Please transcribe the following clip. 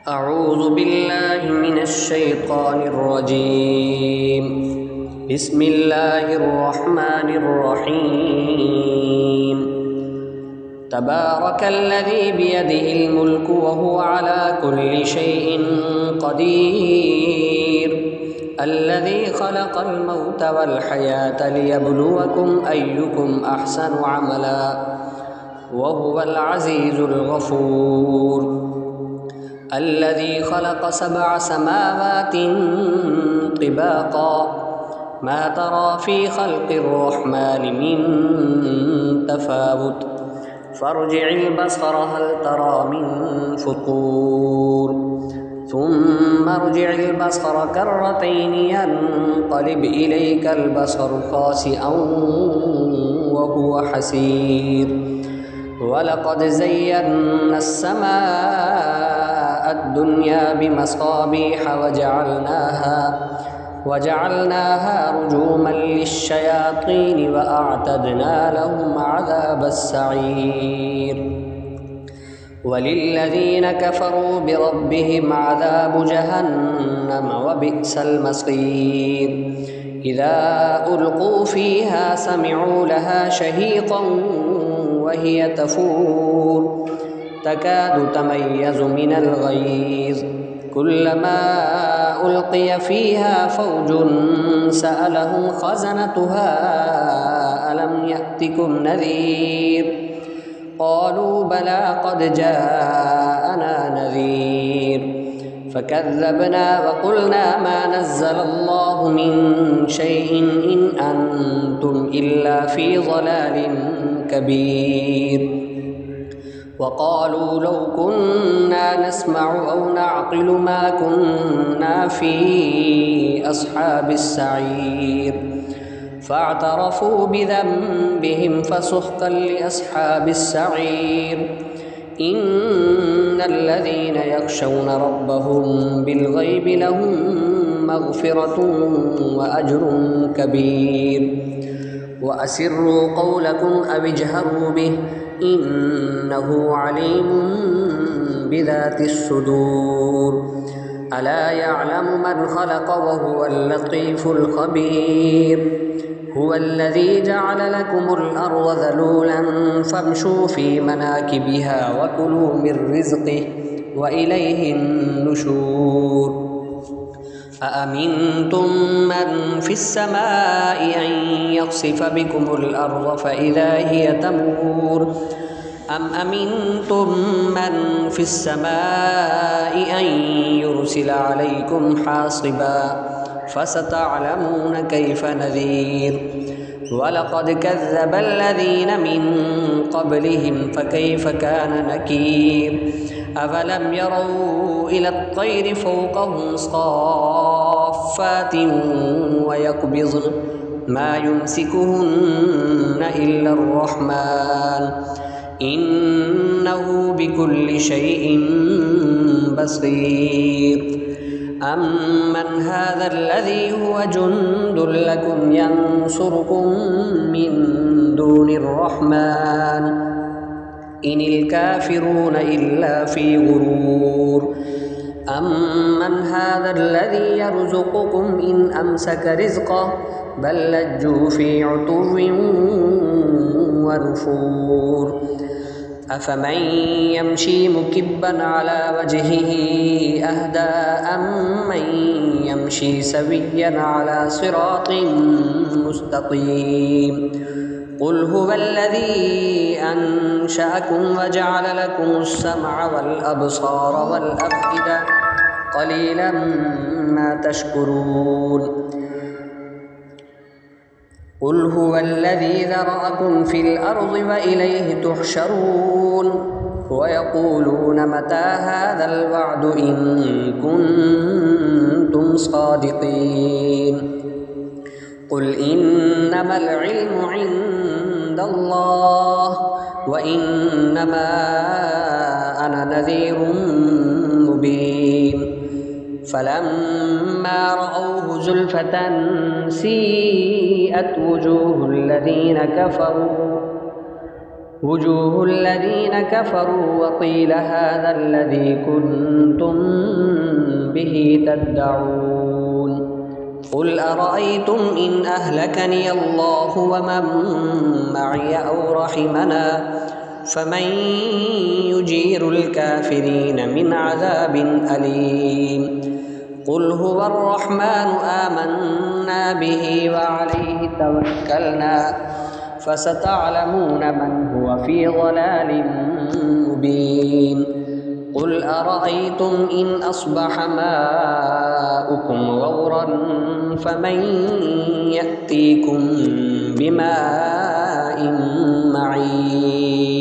أعوذ بالله من الشيطان الرجيم. بسم الله الرحمن الرحيم. تبارك الذي بيده الملك وهو على كل شيء قدير، الذي خلق الموت والحياة ليبلوكم أيكم أحسن عملا، وهو العزيز الغفور. الذي خلق 7 سماوات طباقا، ما ترى في خلق الرحمن من تفاوت، فارجع البصر هل ترى من فطور، ثم ارجع البصر كرتين ينقلب إليك البصر خاسئا وهو حسير. ولقد زينا السماء الدنيا بمصابيح وجعلناها رجوما للشياطين وأعتدنا لهم عذاب السعير. وللذين كفروا بربهم عذاب جهنم وبئس المصير. إذا ألقوا فيها سمعوا لها شهيقا وهي تفور، تكاد تميز من الغيظ، كلما ألقي فيها فوج سألهم خزنتها ألم يأتكم نذير، قالوا بلى قد جاءنا نذير، فكذبنا وقلنا ما نزل الله من شيء إن أنتم إلا في ضلال كبير. وقالوا لو كنا نسمع أو نعقل ما كنا في أصحاب السعير، فاعترفوا بذنبهم فسحقا لأصحاب السعير. إن الذين يخشون ربهم بالغيب لهم مغفرة وأجر كبير. وأسروا قولكم أو اجهروا به إنه عليم بذات الصدور. ألا يعلم من خلق وهو اللطيف الخبير. هو الذي جعل لكم الأرض ذلولا فامشوا في مناكبها وكلوا من رزقه وإليه النشور. أأمنتم من في السماء أن يخسف بكم الأرض فإذا هي تمور، أم أمنتم من في السماء أن يرسل عليكم حاصبا، فستعلمون كيف نذير. ولقد كذب الذين من قبلهم فكيف كان نكير. أفلم يروا إلى الطير فوقهم صافات ويقبضن ما يمسكهن إلا الرحمن إنه بكل شيء بصير. أمن هذا الذي هو جند لكم ينصركم من دون الرحمن إن الكافرون إلا في غرور. أمن هذا الذي يرزقكم إن أمسك رزقه بل لجوا في عتو ونفور. أفمن يمشي مكبا على وجهه أهدى أمن يمشي سويا على صراط مستقيم. قل هو الذي أنشأكم وجعل لكم السمع والأبصار والأفئدة قليلا ما تشكرون. قل هو الذي ذرأكم في الأرض وإليه تحشرون. ويقولون متى هذا الوعد إن كنتم صادقين. قل إنما العلم عند الله وإنما أنا نذير مبين. فلما رأوه زلفة سيئت وجوه الذين كفروا وجوه الذين كفروا وقيل هذا الذي كنتم به تدعون قل أرأيتم إن أهلكني الله ومن معي أو رحمنا فمن يجير الكافرين من عذاب أليم قل هو الرحمن آمنا به وعليه توكلنا فستعلمون من هو في ضلال مبين قل أرأيتم إن أصبح ماؤكم غورا فمن يأتيكم بماء معين